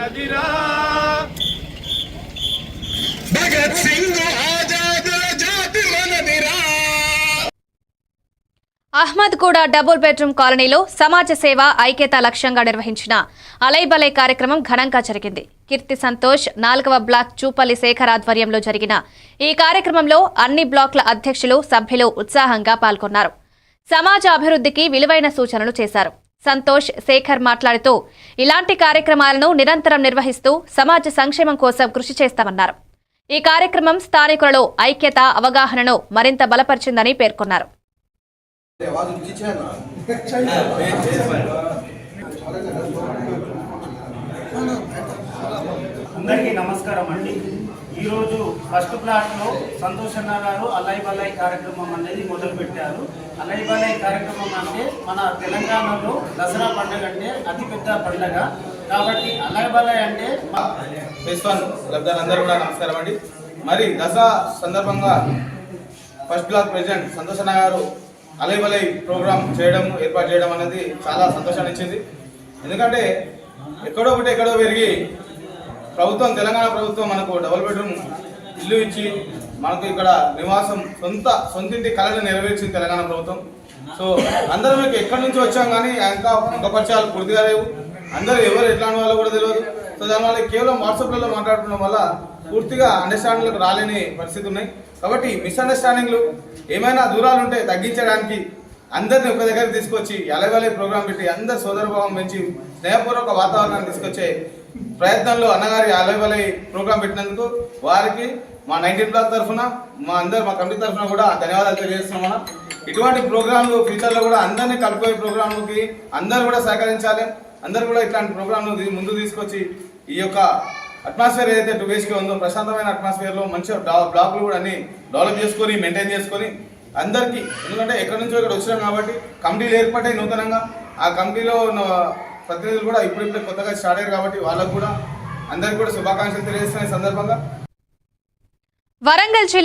మనదిరా భగత్ సింగ్ ఆజాదుల జాతి మనదిరా. Ahmedguda double bedroom కాలనీలో సమాజ సేవ ఐక్యత లక్ష్యంగా నిర్వహించిన అలైబలై కార్యక్రమం ఘనంగా జరిగింది. కీర్తి సంతోష్ 4వ బ్లాక్ చూపల్లి శేఖర్ ఆధ్వర్యంలో జరిగిన ఈ కార్యక్రమంలో అన్ని బ్లాక్ల అధ్యక్షులు సభ్యులు ఉత్సాహంగా పాల్గొన్నారు. సమాజ అభివృద్ధికి విలువైన సూచనలు చేశారు. సంతోష్, శేఖర్ మాట్లాడుతూ ఇలాంటి కార్యక్రమాలను నిరంతరం నిర్వహిస్తూ సమాజ సంక్షేమం కోసం కృషి చేస్తామన్నారు. ఈ కార్యక్రమం స్థానికులలో ఐక్యత, అవగాహనను మరింత బలపరిచిందని పేర్కొన్నారు. అందరికీ నమస్కారం అండి. ఈరోజు ఫస్ట్ ప్లాట్లో సంతోష్ అన్న గారు అలైబలై కార్యక్రమం అనేది మొదలుపెట్టారు. అలైబలై కార్యక్రమం అంటే మన తెలంగాణలో దసరా పండుగ అంటే అతిపెద్ద పండుగ కాబట్టి అలైబలై అంటే అందరూ కూడా నమస్కారం అండి. మరి దసరా సందర్భంగా ఫస్ట్ బ్లాక్ ప్రెసిడెంట్ సంతోష్ అన్న గారు అలైబలై ప్రోగ్రామ్ ఏర్పాటు చేయడం అనేది చాలా సంతోషాన్ని ఇచ్చింది. ఎందుకంటే ఎక్కడో పెరిగి తెలంగాణ ప్రభుత్వం మనకు డబుల్ బెడ్రూమ్ ఇల్లు ఇచ్చి మనకు ఇక్కడ నివాసం సొంతింటి కళను నెరవేర్చింది తెలంగాణ ప్రభుత్వం. సో అందరం ఎక్కడి నుంచి వచ్చాం కానీ ఇంకా ముఖపరిచయాలు పూర్తిగా లేవు. అందరూ ఎవరు ఎట్లాంటి వాళ్ళు కూడా తెలియదు. సో దానివల్ల కేవలం వాట్సాప్లలో మాట్లాడుకోవడం వల్ల పూర్తిగా అండర్స్టాండింగ్లకు రాలేని పరిస్థితి ఉన్నాయి. కాబట్టి మిస్అండర్స్టాండింగ్లు ఏమైనా దూరాలు ఉంటే తగ్గించడానికి అందరినీ ఒక దగ్గర తీసుకొచ్చి అలైబలై ప్రోగ్రాం పెట్టి అందరు సోదరభావం పెంచి స్నేహపూర్వక వాతావరణాన్ని తీసుకొచ్చే ప్రయత్నంలో అన్నగారి అలైబలై ప్రోగ్రాం పెట్టినందుకు వారికి మా 19 బ్లాక్ తరఫున మా కమిటీ తరఫున కూడా ధన్యవాదాలు తెలియజేస్తున్నాం. ఇటువంటి ప్రోగ్రాంలు ఫ్యూచర్లో కూడా అందరినీ కలుపుకోయే ప్రోగ్రాంలకి అందరూ కూడా సహకరించాలి. అందరూ కూడా ఇట్లాంటి ప్రోగ్రాంలు ముందు తీసుకొచ్చి ఈ యొక్క అట్మాస్ఫియర్ ఏదైతే 2 BHK ఉందో ప్రశాంతమైన అట్మాస్ఫియర్లో మంచిగా బ్లాక్లు కూడా అన్ని డెవలప్ చేసుకొని మెయింటైన్ చేసుకొని అందరికీ, ఎందుకంటే ఎక్కడి నుంచో ఇక్కడ వచ్చినాం కాబట్టి కమిటీలు ఏర్పడ్డాయి నూతనంగా. ఆ కమిటీలో ఉన్న ప్రతినిధులు కూడా ఇప్పుడిప్పుడే కొత్తగా స్టార్ట్ అయ్యారు కాబట్టి వాళ్ళకు కూడా అందరికీ కూడా శుభాకాంక్షలు తెలియజేస్తున్న సందర్భంగా వరంగల్ జిల్లా